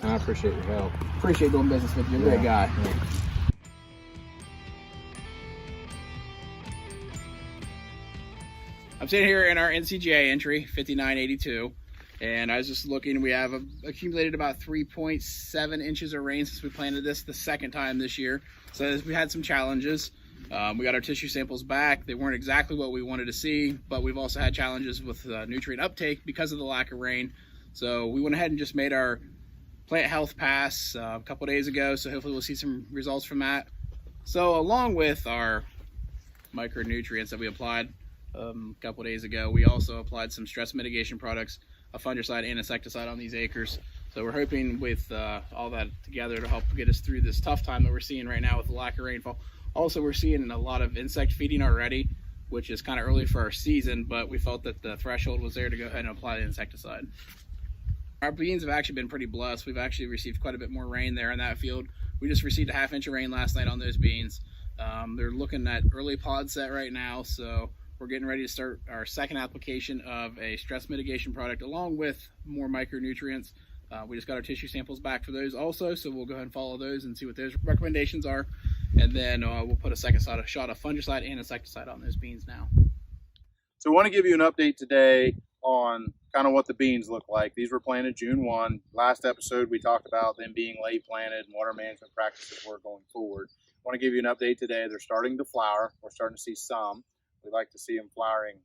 I appreciate your help. Appreciate doing business with you. You're a great guy. Yeah. I'm sitting here in our NCGA entry, 5982, and I was just looking. We have accumulated about 3.7 inches of rain since we planted this the second time this year. So we had some challenges. We got our tissue samples back. They weren't exactly what we wanted to see, but we've also had challenges with nutrient uptake because of the lack of rain. So we went ahead and just made our plant health pass a couple days ago, so hopefully we'll see some results from that. So along with our micronutrients that we applied a couple days ago, we also applied some stress mitigation products, a fungicide and insecticide on these acres. So we're hoping with all that together to help get us through this tough time that we're seeing right now with the lack of rainfall. Also, we're seeing a lot of insect feeding already, which is kind of early for our season, but we felt that the threshold was there to go ahead and apply the insecticide. Our beans have actually been pretty blessed. We've actually received quite a bit more rain there in that field. We just received a ½ inch of rain last night on those beans. They're looking at early pod set right now, so we're getting ready to start our second application of a stress mitigation product along with more micronutrients. We just got our tissue samples back for those also, so we'll go ahead and follow those and see what those recommendations are. And then we'll put a second shot of fungicide and insecticide on those beans now. So I want to give you an update today on kind of what the beans look like. These were planted June 1. Last episode we talked about them being late planted and what our management practices were going forward. I want to give you an update today. They're starting to flower. We're starting to see some. We like to see them flowering,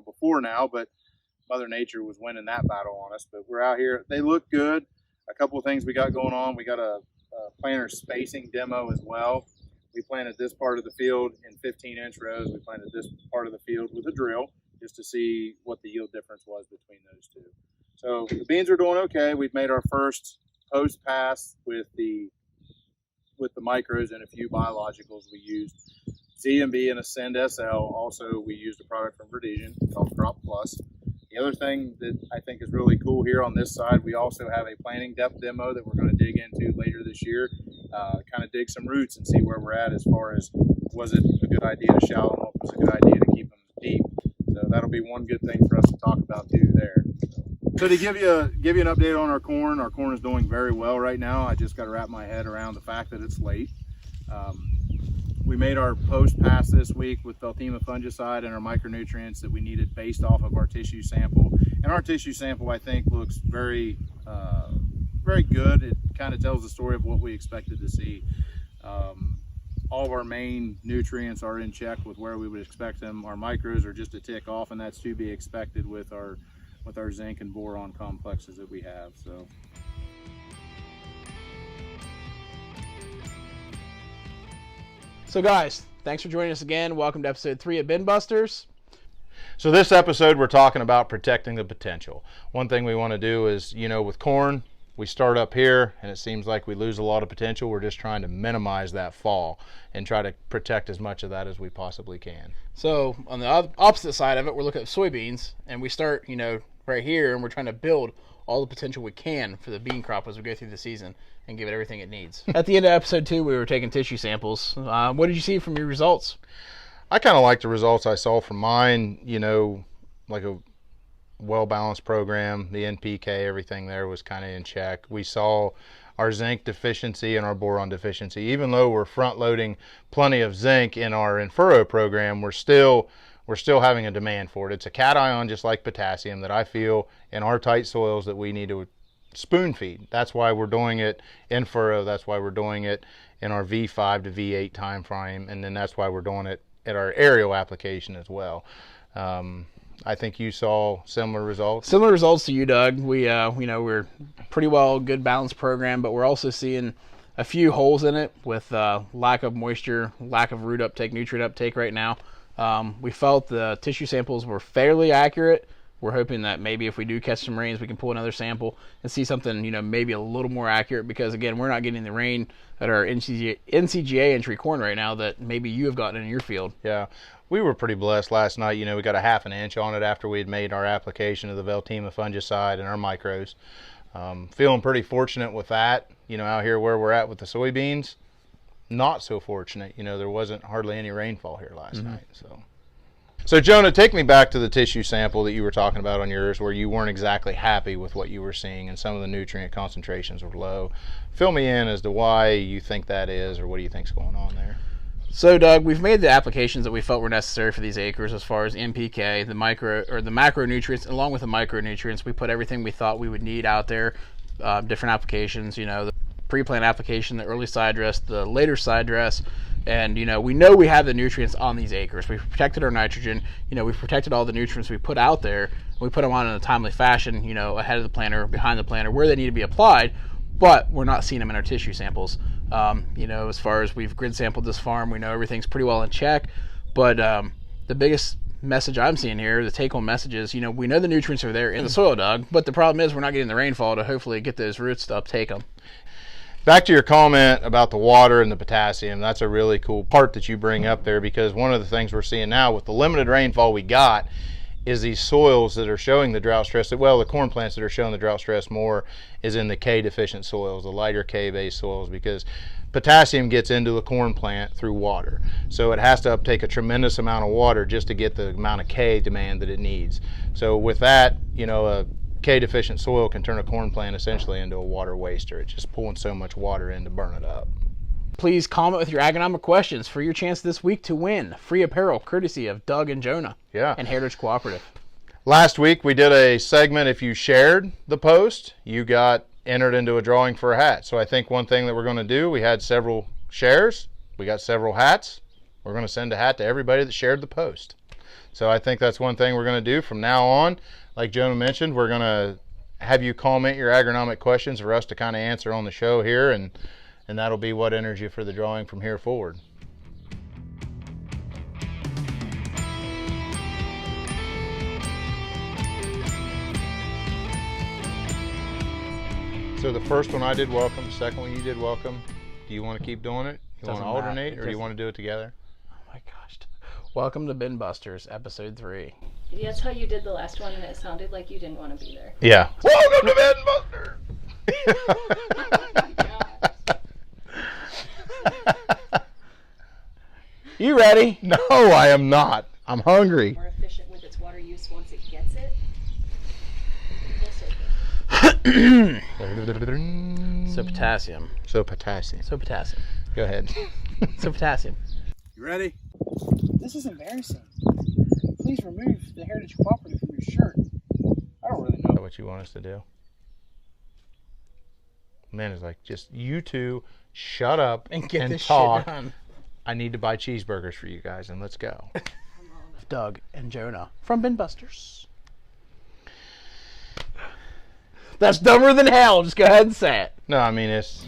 before now, but Mother Nature was winning that battle on us. But we're out here. They look good. A couple of things we got going on. We got a planter spacing demo as well. We planted this part of the field in 15-inch rows. We planted this part of the field with a drill just to see what the yield difference was between those two. So the beans are doing okay. We've made our first post pass with the micros and a few biologicals we used. ZMB and Ascend SL. Also, we used a product from Verdesian called Crop Plus. The other thing that I think is really cool here on this side, we also have a planting depth demo that we're going to dig into later this year, kind of dig some roots and see where we're at as far as was it a good idea to shallow them, was it a good idea to keep them deep. So that'll be one good thing for us to talk about too there. So to give you an update on our corn is doing very well right now. I just got to wrap my head around the fact that it's late. We made our post pass this week with Veltima fungicide and our micronutrients that we needed based off of our tissue sample. And our tissue sample, I think, looks very, very good. It kind of tells the story of what we expected to see. All of our main nutrients are in check with where we would expect them. Our micros are just a tick off, and that's to be expected with our zinc and boron complexes that we have. So guys, thanks for joining us again. Welcome to episode 3 of OHBinBusters. So this episode, we're talking about protecting the potential. One thing we want to do is, with corn, we start up here and it seems like we lose a lot of potential. We're just trying to minimize that fall and try to protect as much of that as we possibly can. So on the opposite side of it, we're looking at soybeans, and we start, right here, and we're trying to build all the potential we can for the bean crop as we go through the season and give it everything it needs. At the end of episode 2, we were taking tissue samples. What did you see from your results? I kind of like the results I saw from mine, like a well-balanced program. The NPK, everything there was kind of in check. We saw our zinc deficiency and our boron deficiency. Even though we're front-loading plenty of zinc in our in-furrow program, we're still having a demand for it. It's a cation just like potassium that I feel in our tight soils that we need to spoon feed. That's why we're doing it in furrow. That's why we're doing it in our V5 to V8 time frame, and then that's why we're doing it at our aerial application as well. I think you saw similar results. Similar results to you, Doug. We're pretty well good balanced program, but we're also seeing a few holes in it with lack of moisture, lack of root uptake, nutrient uptake right now. We felt the tissue samples were fairly accurate. We're hoping that maybe if we do catch some rains, we can pull another sample and see something, maybe a little more accurate, because again, we're not getting the rain at our NCGA entry corn right now that maybe you have gotten in your field. Yeah, we were pretty blessed last night. We got a ½ inch on it after we had made our application of the Veltima fungicide and our micros. Feeling pretty fortunate with that. Out here where we're at with the soybeans, not so fortunate. There wasn't hardly any rainfall here last night. So Jonah, take me back to the tissue sample that you were talking about on yours, where you weren't exactly happy with what you were seeing and some of the nutrient concentrations were low. Fill me in as to why you think that is, or what do you think's going on there? So Doug, we've made the applications that we felt were necessary for these acres as far as NPK, the macronutrients, along with the micronutrients. We put everything we thought we would need out there, different applications, the pre-plant application, the early side dress, the later side dress. And, we know we have the nutrients on these acres. We've protected our nitrogen. We've protected all the nutrients we put out there. We put them on in a timely fashion, ahead of the planter, behind the planter, where they need to be applied. But we're not seeing them in our tissue samples. As far as we've grid sampled this farm, we know everything's pretty well in check. But the biggest message I'm seeing here, the take-home message is, we know the nutrients are there in the soil, Doug. But the problem is we're not getting the rainfall to hopefully get those roots to uptake them. Back to your comment about the water and the potassium, that's a really cool part that you bring up there, because one of the things we're seeing now with the limited rainfall we got is these soils that are showing the drought stress. Well, the corn plants that are showing the drought stress more is in the K deficient soils, the lighter K based soils, because potassium gets into the corn plant through water. So it has to uptake a tremendous amount of water just to get the amount of K demand that it needs. So with that, a K deficient soil can turn a corn plant essentially into a water waster. It's just pulling so much water in to burn it up. Please comment with your agronomic questions for your chance this week to win free apparel courtesy of Doug and Jonah and Heritage Cooperative. Last week we did a segment, if you shared the post, you got entered into a drawing for a hat. So I think one thing that we're going to do, we had several shares, we got several hats. We're going to send a hat to everybody that shared the post. So I think that's one thing we're going to do from now on. Like Jonah mentioned, we're going to have you comment your agronomic questions for us to kind of answer on the show here, and that'll be what enters you for the drawing from here forward. So the first one I did welcome, the second one you did welcome. Do you want to keep doing it? You want to alternate, or do you want to do it together? Oh my gosh. Welcome to BinBusters, episode 3. That's how you did the last one, and it sounded like you didn't want to be there. Yeah. Welcome to BinBusters! You ready? No, I am not. I'm hungry. More efficient with its water use once it gets it. So potassium. So potassium. Go ahead. So potassium. You ready? This is embarrassing. Please remove the Heritage Cooperative from your shirt. I don't really know. Is that what you want us to do? Man is like, just you two shut up and get this talk. shit done. I need to buy cheeseburgers for you guys, and let's go. Doug and Jonah from BinBusters. That's dumber than hell. Just go ahead and say it. No, I mean, it's